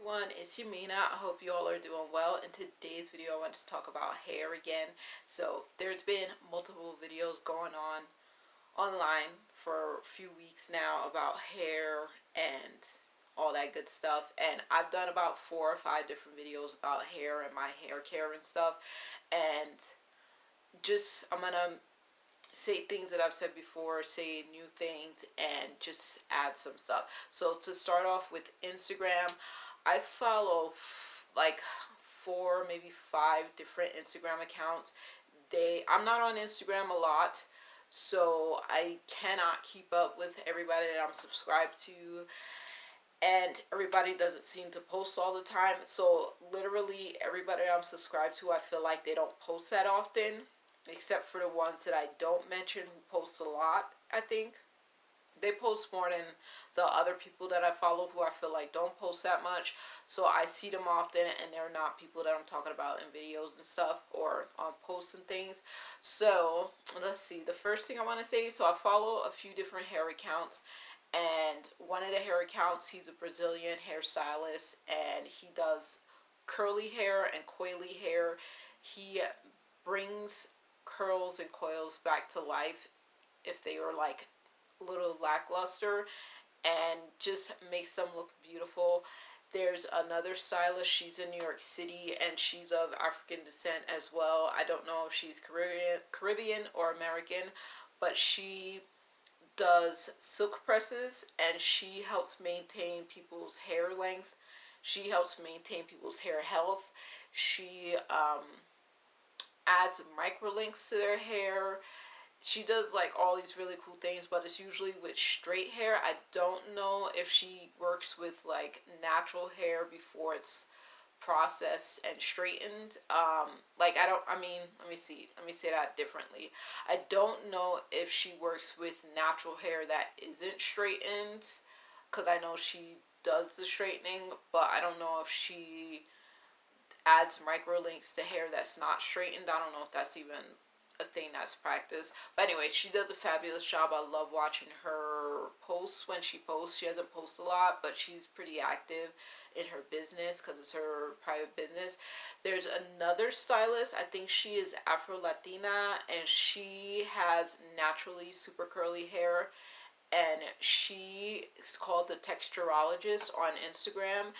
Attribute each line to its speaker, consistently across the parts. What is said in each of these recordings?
Speaker 1: everyone, it's Yamina. I hope you all are doing well. In today's video, I want to talk about hair again. So there's been multiple videos going on online for a few weeks now about hair and all that good stuff. And I've done about 4 or 5 different videos about hair and my hair care and stuff. And I'm gonna say things that I've said before, say new things, and just add some stuff. So to start off with Instagram, I follow like 4, maybe 5 different Instagram accounts. I'm not on Instagram a lot, so I cannot keep up with everybody that I'm subscribed to, and everybody doesn't seem to post all the time. So literally everybody I'm subscribed to, I feel like they don't post that often, except for the ones that I don't mention who post a lot. I think they post more than the other people that I follow who I feel like don't post that much. So I see them often, and they're not people that I'm talking about in videos and stuff or on posts and things. So let's see, the first thing I want to say, so I follow a few different hair accounts, and one of the hair accounts, he's a Brazilian hairstylist, and he does curly hair and coily hair. He brings curls and coils back to life if they were like a little lackluster, and just makes them look beautiful. There's another stylist, she's in New York City, and she's of African descent as well. I don't know if she's Caribbean or American, but she does silk presses, and she helps maintain people's hair length. She helps maintain people's hair health. She adds microlinks to their hair. She does like all these really cool things, but it's usually with straight hair. I don't know if she works with like natural hair before it's processed and straightened. Like I mean, let me say that differently. I don't know if she works with natural hair that isn't straightened, because I know she does the straightening, but I don't know if she adds microlinks to hair that's not straightened. I don't know if that's even a thing that's practiced. But anyway, she does a fabulous job. I love watching her posts when she posts. She doesn't post a lot, but she's pretty active in her business because it's her private business. There's another stylist. I think she is Afro Latina, and she has naturally super curly hair. And she is called the Texturologist on Instagram.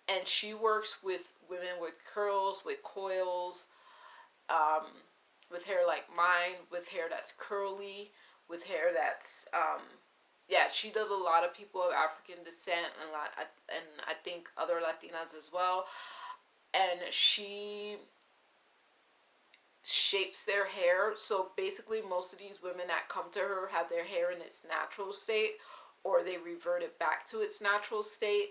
Speaker 1: And she works with women with curls, with coils, um, with hair like mine, with hair that's curly, with hair that's yeah. She does a lot of people of African descent, and I think other Latinas as well. And she shapes their hair. So basically, most of these women that come to her have their hair in its natural state, or they revert it back to its natural state.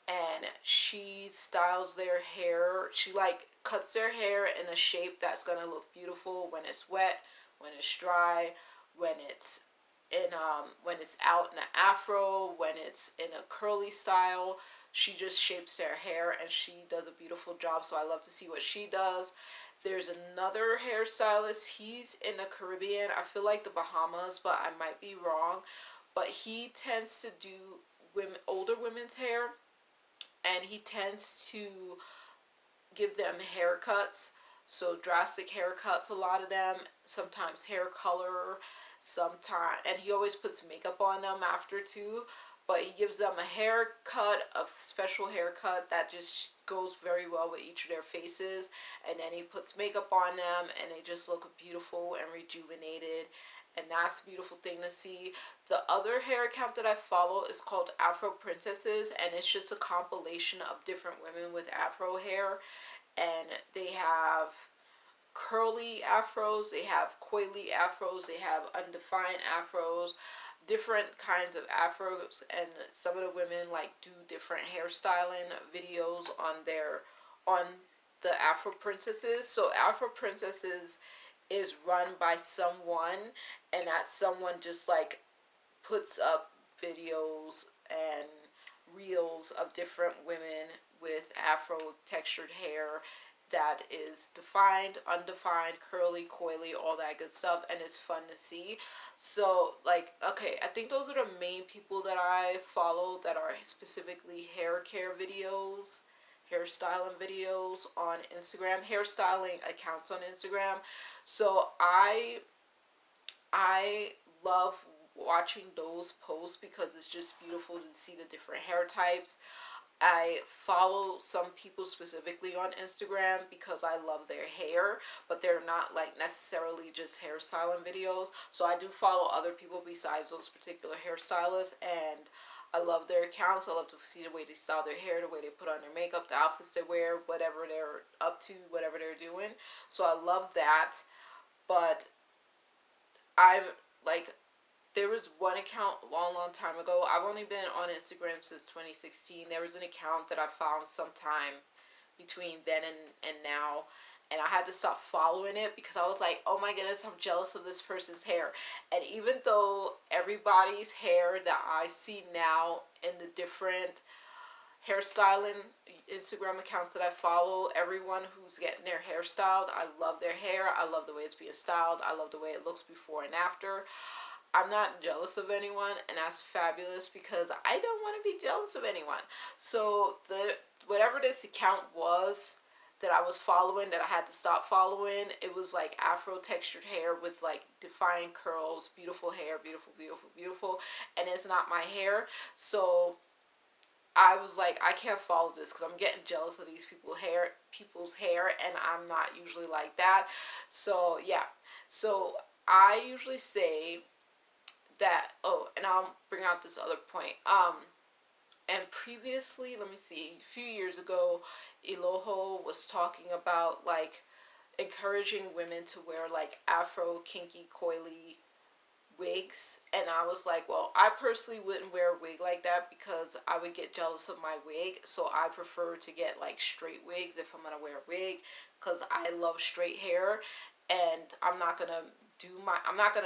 Speaker 1: And she styles their hair. She like cuts their hair in a shape that's gonna look beautiful when it's wet, when it's dry, when it's out in an afro, when it's in a curly style. She just shapes their hair, and she does a beautiful job. So I love to see what she does. There's another hairstylist. He's in the Caribbean. I feel like the Bahamas, but I might be wrong. But he tends to do older women's hair, and he tends to give them haircuts. So drastic haircuts, a lot of them. Sometimes hair color, sometimes, and he always puts makeup on them after too. But he gives them a haircut, a special haircut that just goes very well with each of their faces. And then he puts makeup on them, and they just look beautiful and rejuvenated. And that's a beautiful thing to see. The other hair account that I follow is called Afro Princesses, and it's just a compilation of different women with afro hair. And they have curly afros, they have coily afros, they have undefined afros, different kinds of afros. And some of the women like do different hairstyling videos on the Afro Princesses. So Afro Princesses is run by someone, and that someone just like puts up videos and reels of different women with afro textured hair, that is defined, undefined, curly, coily, all that good stuff, and it's fun to see. So, like, okay, I think those are the main people that I follow that are specifically hair care videos, hairstyling videos on Instagram, hairstyling accounts on Instagram. So I love watching those posts because it's just beautiful to see the different hair types. I follow some people specifically on Instagram because I love their hair, but they're not like necessarily just hairstyling videos. So I do follow other people besides those particular hairstylists, and I love their accounts. I love to see the way they style their hair, the way they put on their makeup, the outfits they wear, whatever they're up to, whatever they're doing. So I love that. But I'm like, there was one account a long, long time ago. I've only been on Instagram since 2016. There was an account that I found sometime between then and now. And I had to stop following it because I was like, oh my goodness, I'm jealous of this person's hair. And even though everybody's hair that I see now in the different hairstyling Instagram accounts that I follow, everyone who's getting their hair styled, I love their hair. I love the way it's being styled. I love the way it looks before and after. I'm not jealous of anyone, and that's fabulous because I don't want to be jealous of anyone. So the whatever this account was that I was following that I had to stop following, it was like Afro textured hair with like defined curls, beautiful hair, beautiful, beautiful, beautiful, and it's not my hair. So I was like, I can't follow this because I'm getting jealous of these people's hair, and I'm not usually like that. So yeah, so I usually say that, oh, and I'll bring out this other point. And previously, let me see, a few years ago, Eloho was talking about like encouraging women to wear like Afro, kinky, coily wigs, and I was like, well, I personally wouldn't wear a wig like that because I would get jealous of my wig. So I prefer to get like straight wigs if I'm gonna wear a wig, because I love straight hair, and I'm not gonna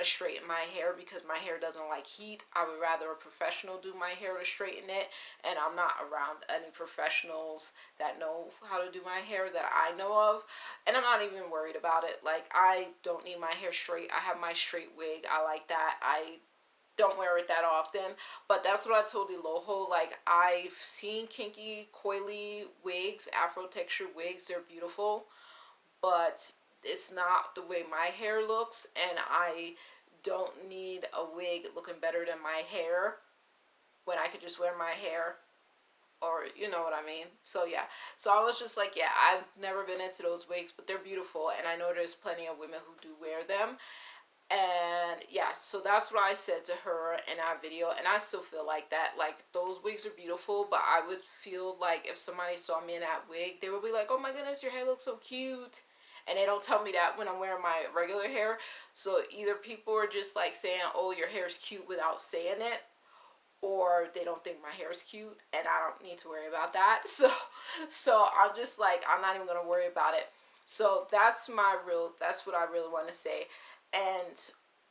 Speaker 1: straighten my hair because my hair doesn't like heat. I would rather a professional do my hair to straighten it, and I'm not around any professionals that know how to do my hair that I know of, and I'm not even worried about it. Like, I don't need my hair straight. I have my straight wig. I like that. I don't wear it that often, but that's what I told Eloho. Like, I've seen kinky, coily wigs, Afro textured wigs. They're beautiful, but it's not the way my hair looks, and I don't need a wig looking better than my hair when I could just wear my hair, or you know what I mean. So yeah, so I was just like, yeah, I've never been into those wigs, but they're beautiful, and I know there's plenty of women who do wear them. And yeah, so that's what I said to her in that video, and I still feel like that. Like, those wigs are beautiful, but I would feel like if somebody saw me in that wig, they would be like, oh my goodness, your hair looks so cute. And they don't tell me that when I'm wearing my regular hair. So either people are just like saying, oh, your hair's cute without saying it, or they don't think my hair is cute, and I don't need to worry about that. So I'm just like, I'm not even gonna worry about it. So that's what I really want to say. And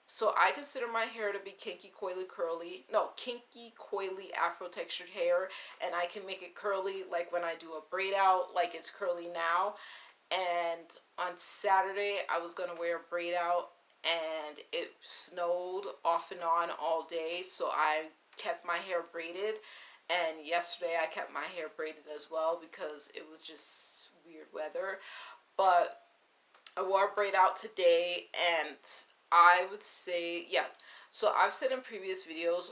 Speaker 1: so I consider my hair to be kinky, coily, curly. No, kinky, coily, Afro textured hair, and I can make it curly like when I do a braid out, like it's curly now. And on Saturday I was gonna wear a braid out, and it snowed off and on all day, so I kept my hair braided. And yesterday I kept my hair braided as well because it was just weird weather. But I wore a braid out today, and I would say, yeah. So I've said in previous videos,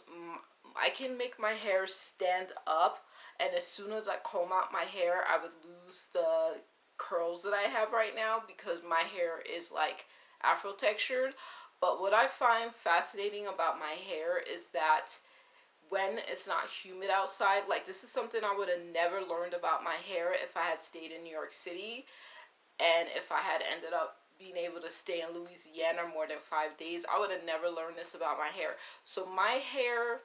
Speaker 1: I can make my hair stand up, and as soon as I comb out my hair, I would lose the curls that I have right now because my hair is like Afro textured. But what I find fascinating about my hair is that when it's not humid outside, like, this is something I would have never learned about my hair if I had stayed in New York City, and if I had ended up being able to stay in Louisiana more than 5 days. I would have never learned this about my hair. So my hair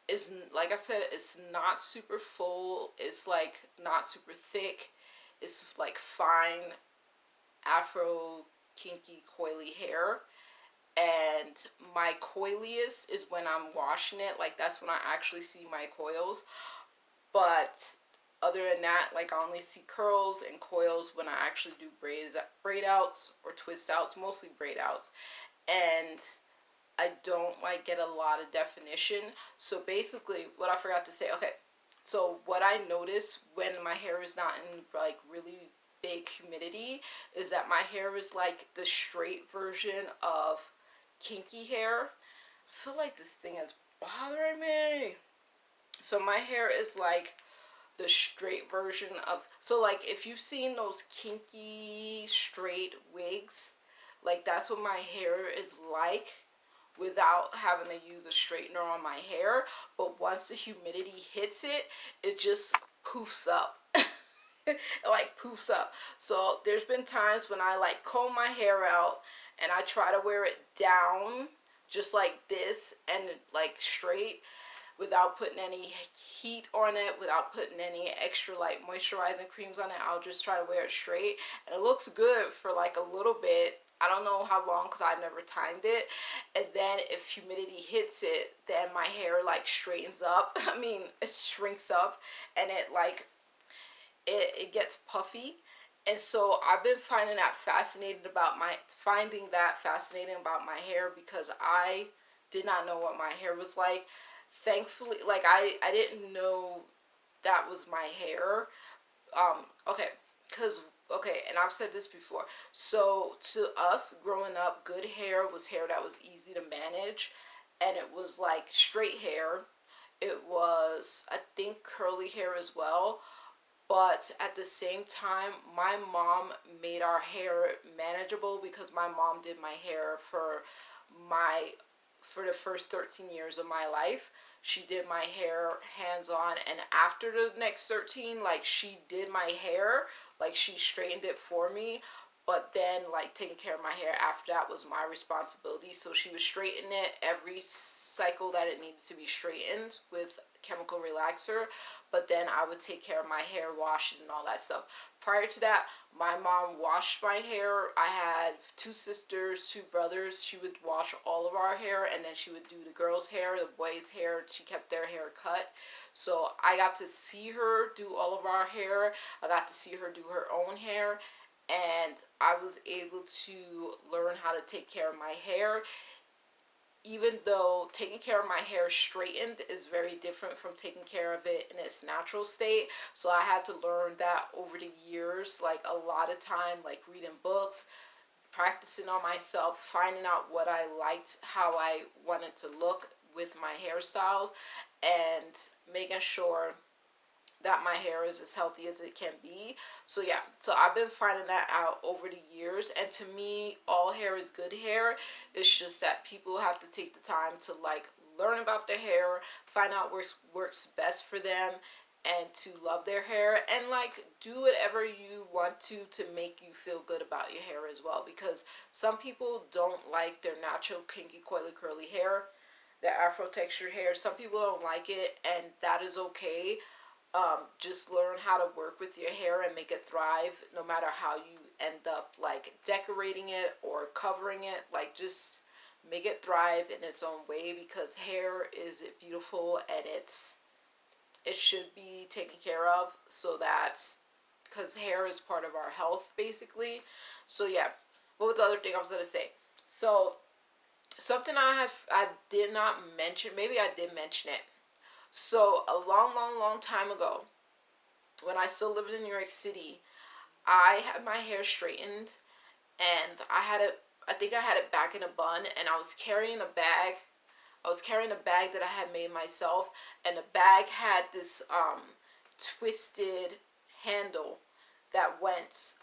Speaker 1: is, like I said, it's not super full. It's like not super thick. It's like fine Afro kinky coily hair. And my coiliest is when I'm washing it. Like, that's when I actually see my coils. But other than that, like I only see curls and coils when I actually do braid outs or twist outs, mostly braid outs. And I don't like get a lot of definition. So basically, what I forgot to say, okay, so what I notice when my hair is not in like really big humidity is that my hair is like the straight version of kinky hair. I feel like this thing is bothering me. So my hair is like the straight version of, so like if you've seen those kinky straight wigs, like that's what my hair is like without having to use a straightener on my hair. But once the humidity hits it, it just poofs up. It like poofs up. So there's been times when I like comb my hair out and I try to wear it down just like this and like straight, without putting any heat on it, without putting any extra like moisturizing creams on it. I'll just try to wear it straight, and it looks good for like a little bit. I don't know how long because I never timed it. And then if humidity hits it, then my hair like straightens up. I mean, it shrinks up, and it like it gets puffy. And so I've been finding that fascinating about my hair, because I did not know what my hair was like. Thankfully, like I didn't know that was my hair. Okay, because okay, and I've said this before. So to us growing up, good hair was hair that was easy to manage, and it was like straight hair. It was, I think, curly hair as well. But at the same time, my mom made our hair manageable, because my mom did my hair my for the first 13 years of my life. She did my hair hands on, and after the next 13, like she did my hair, like she straightened it for me. But then like taking care of my hair after that was my responsibility. So she would straighten it every cycle that it needed to be straightened with chemical relaxer. But then I would take care of my hair, wash it and all that stuff. Prior to that, my mom washed my hair. I had two sisters, two brothers. She would wash all of our hair, and then she would do the girls' hair, the boys' hair. She kept their hair cut. So I got to see her do all of our hair. I got to see her do her own hair, and I was able to learn how to take care of my hair. Even though taking care of my hair straightened is very different from taking care of it in its natural state. So I had to learn that over the years, like a lot of time, like reading books, practicing on myself, finding out what I liked, how I wanted to look with my hairstyles, and making sure that my hair is as healthy as it can be. So yeah, so I've been finding that out over the years, and to me, all hair is good hair. It's just that people have to take the time to like learn about their hair, find out what works best for them, and to love their hair, and like do whatever you want to make you feel good about your hair as well. Because some people don't like their natural kinky coily curly hair, their afro textured hair. Some people don't like it, and that is okay. Just learn how to work with your hair and make it thrive, no matter how you end up like decorating it or covering it. Like just make it thrive in its own way, because hair is beautiful, and it should be taken care of. So that's because hair is part of our health basically. So yeah, what was the other thing I was gonna say? So something I did not mention, maybe I did mention it. So a long time ago, when I still lived in New York City, I had my hair straightened, and I think I had it back in a bun, and I was carrying a bag. I was carrying a bag that I had made myself, and the bag had this twisted handle that went,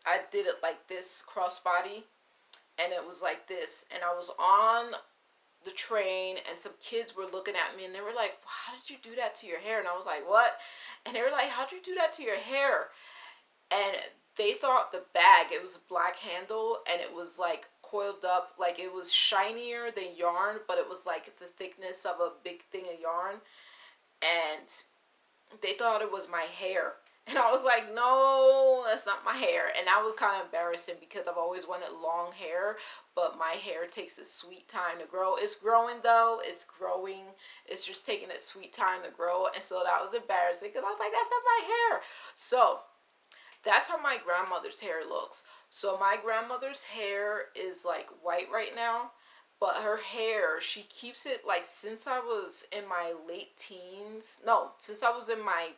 Speaker 1: I did it like this crossbody, and it was like this, and I was on the train, and some kids were looking at me, and they were like, how did you do that to your hair? And I was like, what? And they were like, how'd you do that to your hair? And they thought the bag, it was a black handle, and it was like coiled up, like it was shinier than yarn, but it was like the thickness of a big thing of yarn. And they thought it was my hair. And I was like, no, that's not my hair. And that was kind of embarrassing because I've always wanted long hair, but my hair takes a sweet time to grow. It's growing though, it's growing. It's just taking a sweet time to grow. And so that was embarrassing because I was like, that's not my hair. So that's how my grandmother's hair looks. So my grandmother's hair is like white right now, but her hair, she keeps it like since I was in my late teens. No, since I was in my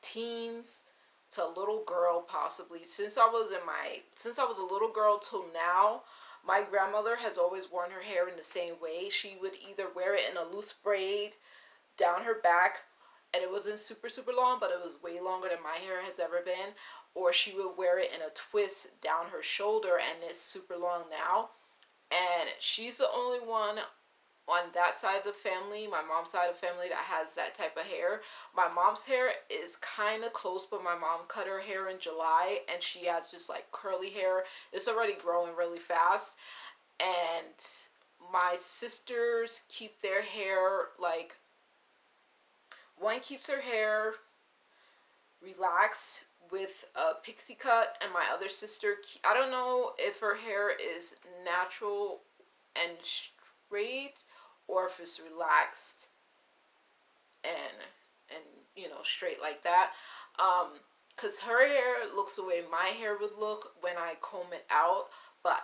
Speaker 1: teens to a little girl possibly. Since I was a little girl till now, my grandmother has always worn her hair in the same way. She would either wear it in a loose braid down her back, and it wasn't super super long, but it was way longer than my hair has ever been, or she would wear it in a twist down her shoulder, and it's super long now. And she's the only one on that side of the family, my mom's side of the family, that has that type of hair. My mom's hair is kind of close, but my mom cut her hair in July, and she has just like curly hair. It's already growing really fast. And my sisters keep their hair like, one keeps her hair relaxed with a pixie cut, and my other sister, I don't know if her hair is natural and straight or if it's relaxed and straight like that, because her hair looks the way my hair would look when I comb it out, but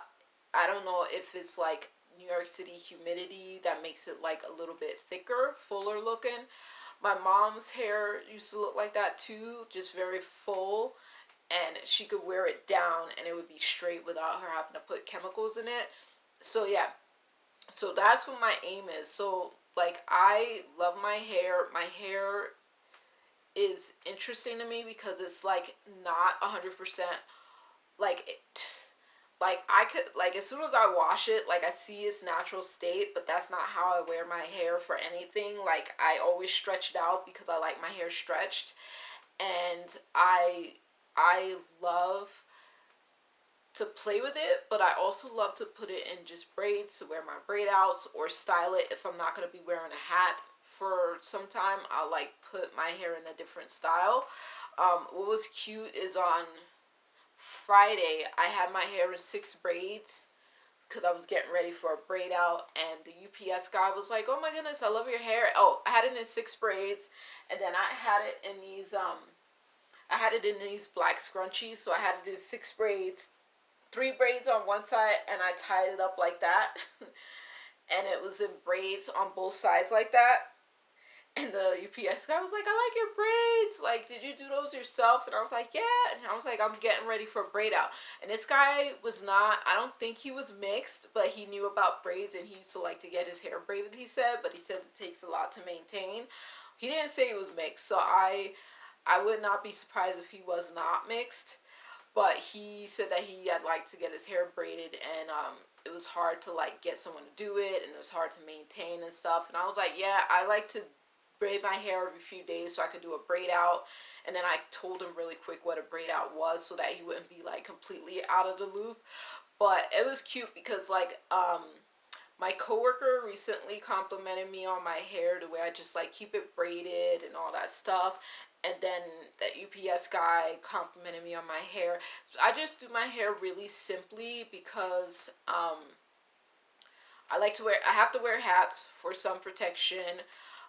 Speaker 1: I don't know if it's like New York City humidity that makes it like a little bit thicker, fuller looking. My mom's hair used to look like that too, just very full, and she could wear it down and it would be straight without her having to put chemicals in it. So yeah, so that's what my aim is. So like, I love my hair. My hair is interesting to me because it's like not 100% like it, like I could, like, as soon as I wash it, like I see its natural state, but that's not how I wear my hair for anything. Like, I always stretch it out because I like my hair stretched, and I love to play with it, but I also love to put it in just braids to wear my braid outs, or style it if I'm not going to be wearing a hat for some time. I'll like put my hair in a different style. What was cute is on Friday I had my hair in 6 braids because I was getting ready for a braid out, and the UPS guy was like, oh my goodness, I love your hair. Oh, I had it in 6 braids, and then I had it in these black scrunchies. So I had it in 6 braids, 3 braids on one side, and I tied it up like that. And it was in braids on both sides like that. And the UPS guy was like, I like your braids. Like, did you do those yourself? And I was like, yeah. And I was like, I'm getting ready for a braid out. And this guy was not, I don't think he was mixed, but he knew about braids, and he used to like to get his hair braided, he said. But he said it takes a lot to maintain. He didn't say it was mixed. So I would not be surprised if he was not mixed. But he said that he had liked to get his hair braided, and it was hard to like get someone to do it, and it was hard to maintain and stuff. And I was like, yeah, I like to braid my hair every few days so I could do a braid out. And then I told him really quick what a braid out was so that he wouldn't be like completely out of the loop. But it was cute because like my coworker recently complimented me on my hair, the way I just like keep it braided and all that stuff. And then that UPS guy complimented me on my hair. So I just do my hair really simply because I have to wear hats for sun protection.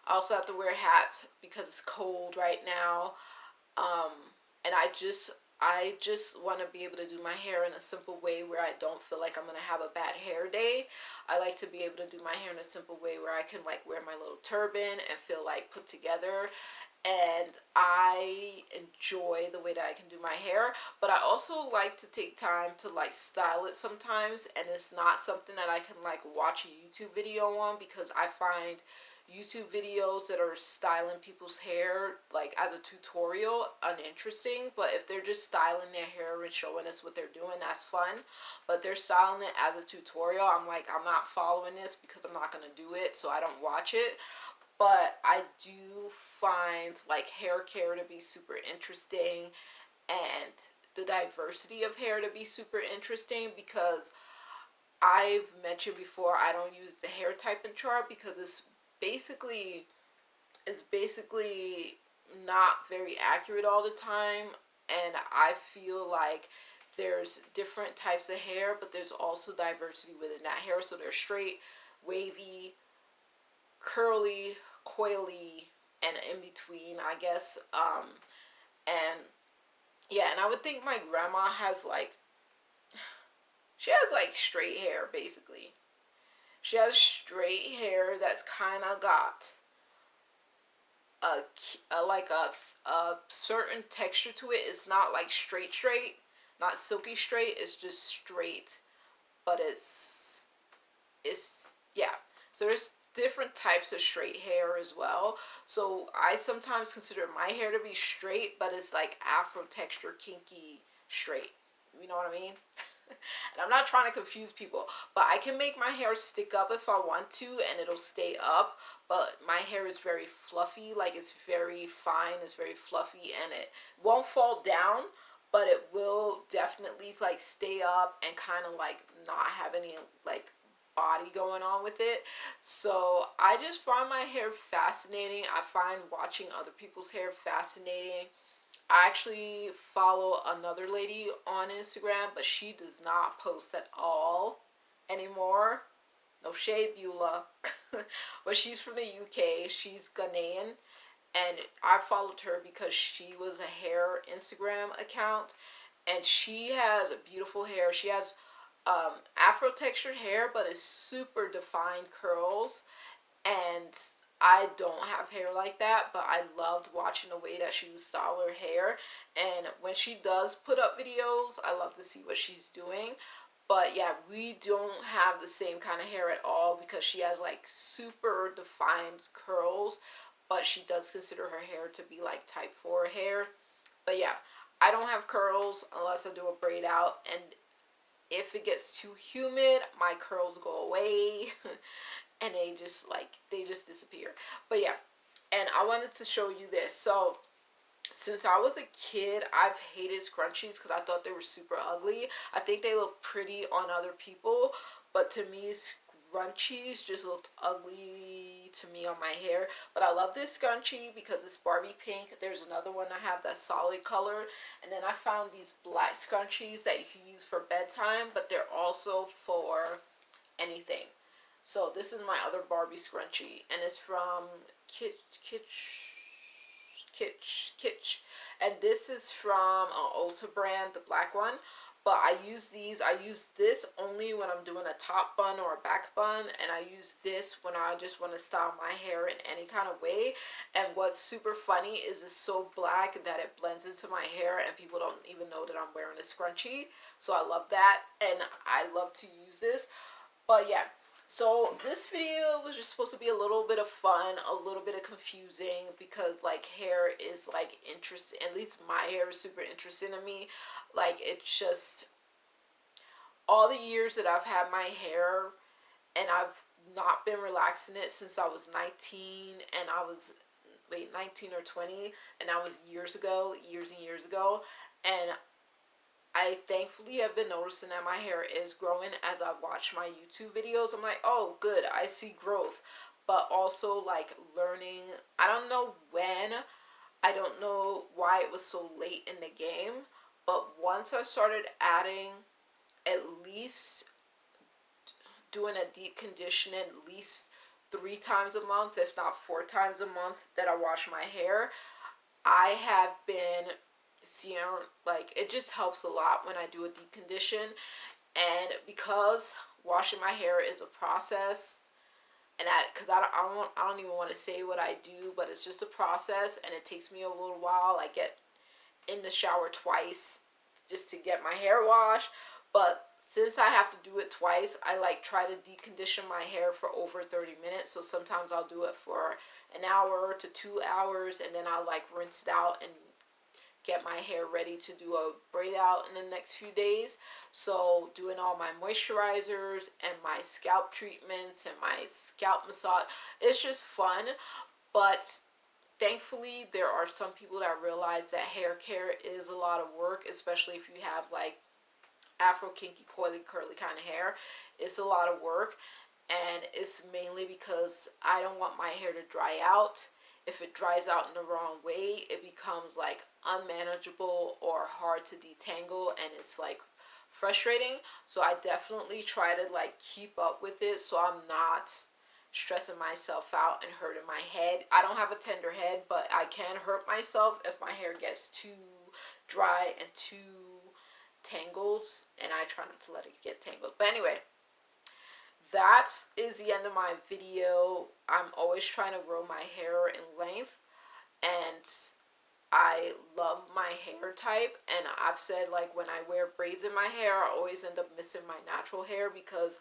Speaker 1: I also have to wear hats because it's cold right now. Um, and I just want to be able to do my hair in a simple way where I don't feel like I'm going to have a bad hair day. I like to be able to do my hair in a simple way where I can like wear my little turban and feel like put together. And I enjoy the way that I can do my hair, but I also like to take time to like style it sometimes, and it's not something that I can like watch a YouTube video on, because I find YouTube videos that are styling people's hair like as a tutorial uninteresting. But if they're just styling their hair and showing us what they're doing, that's fun. But they're styling it as a tutorial, I'm like, I'm not following this because I'm not going to do it, so I don't watch it. But I do find like hair care to be super interesting, and the diversity of hair to be super interesting, because I've mentioned before I don't use the hair typing chart because basically not very accurate all the time, and I feel like there's different types of hair, but there's also diversity within that hair. So there's straight, wavy, curly, coily, and in between, I guess. And yeah, and I would think my grandma has like, she has like straight hair basically. She has straight hair that's kind of got like a certain texture to it. It's not like straight, not silky straight. It's just straight, but it's yeah. So there's different types of straight hair as well. So I sometimes consider my hair to be straight, but it's like Afro texture, kinky straight. You know what I mean? And I'm not trying to confuse people, but I can make my hair stick up if I want to, and it'll stay up. But my hair is very fluffy, like it's very fine, it's very fluffy, and it won't fall down, but it will definitely like stay up and kind of like not have any like body going on with it. So I just find my hair fascinating. I find watching other people's hair fascinating. I actually follow another lady on Instagram, but she does not post at all anymore. No shade, Beulah. But she's from the UK. She's Ghanaian. And I followed her because she was a hair Instagram account. And she has beautiful hair. She has Afro textured hair, but it's super defined curls. And I don't have hair like that, but I loved watching the way that she would style her hair. And when she does put up videos, I love to see what she's doing. But yeah, we don't have the same kind of hair at all because she has like super defined curls, but she does consider her hair to be like type 4 hair. But yeah, I don't have curls unless I do a braid out, and if it gets too humid, my curls go away. And they just disappear. But yeah, and I wanted to show you this. So since I was a kid, I've hated scrunchies because I thought they were super ugly. I think they look pretty on other people, but to me scrunchies just looked ugly to me on my hair. But I love this scrunchie because it's Barbie pink. There's another one I have that's solid color, and then I found these black scrunchies that you can use for bedtime, but they're also for anything. So this is my other Barbie scrunchie, and it's from Kitsch, and this is from an Ulta brand, the black one. But I use these. I use this only when I'm doing a top bun or a back bun, and I use this when I just want to style my hair in any kind of way. And what's super funny is it's so black that it blends into my hair, and people don't even know that I'm wearing a scrunchie. So I love that, and I love to use this. But yeah, so this video was just supposed to be a little bit of fun, a little bit of confusing, because like hair is like interesting. At least my hair is super interesting to me. Like it's just all the years that I've had my hair, and I've not been relaxing it since I was 19, and I was 19 or 20, and that was years ago, years and years ago. And I thankfully have been noticing that my hair is growing as I watch my YouTube videos. I'm like, oh, good, I see growth. But also, like, learning, I don't know when, I don't know why it was so late in the game, but once I started adding at least doing a deep conditioning at least 3 times a month, if not 4 times a month, that I wash my hair, I have been seeing like it just helps a lot when I do a deep condition. And because washing my hair is a process, and because I don't even want to say what I do, but it's just a process, and it takes me a little while. I get in the shower twice just to get my hair washed, but since I have to do it twice, I like try to decondition my hair for over 30 minutes. So sometimes I'll do it for an hour to 2 hours, and then I'll like rinse it out and get my hair ready to do a braid out in the next few days. So doing all my moisturizers and my scalp treatments and my scalp massage, it's just fun. But thankfully there are some people that realize that hair care is a lot of work, especially if you have like Afro, kinky, coily, curly kind of hair. It's a lot of work, and it's mainly because I don't want my hair to dry out. if it dries out in the wrong way, it becomes like unmanageable or hard to detangle, and it's like frustrating. So I definitely try to like keep up with it so I'm not stressing myself out and hurting my head. I don't have a tender head, but I can hurt myself if my hair gets too dry and too tangled, and I try not to let it get tangled. But anyway, that is the end of my video. I'm always trying to grow my hair in length, and I love my hair type, and I've said like when I wear braids in my hair, I always end up missing my natural hair because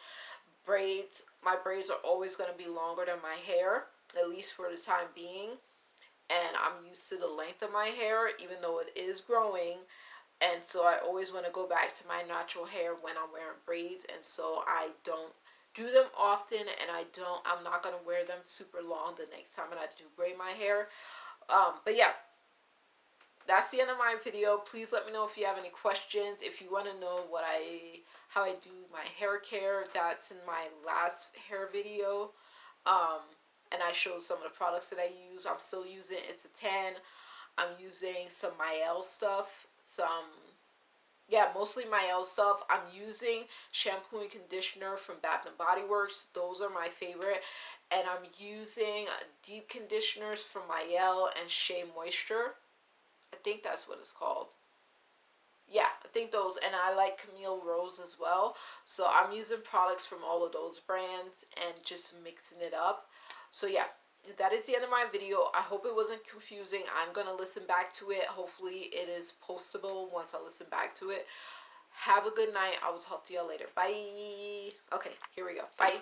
Speaker 1: my braids are always going to be longer than my hair, at least for the time being, and I'm used to the length of my hair even though it is growing. And so I always want to go back to my natural hair when I'm wearing braids, and so I don't do them often, and I'm not going to wear them super long the next time that I do braid my hair. But yeah, that's the end of my video. Please let me know if you have any questions. If you want to know how I do my hair care, that's in my last hair video. And I showed some of the products that I use. I'm still using It's a 10. I'm using some Mielle stuff. Mostly Mielle stuff. I'm using shampoo and conditioner from Bath and Body Works. Those are my favorite. And I'm using deep conditioners from Mielle and Shea Moisture. I think that's what it's called. Yeah, I think those. And I like Camille Rose as well. So I'm using products from all of those brands and just mixing it up. So yeah, that is the end of my video. I hope it wasn't confusing. I'm going to listen back to it. Hopefully it is postable once I listen back to it. Have a good night. I will talk to y'all later. Bye. Okay, here we go. Bye.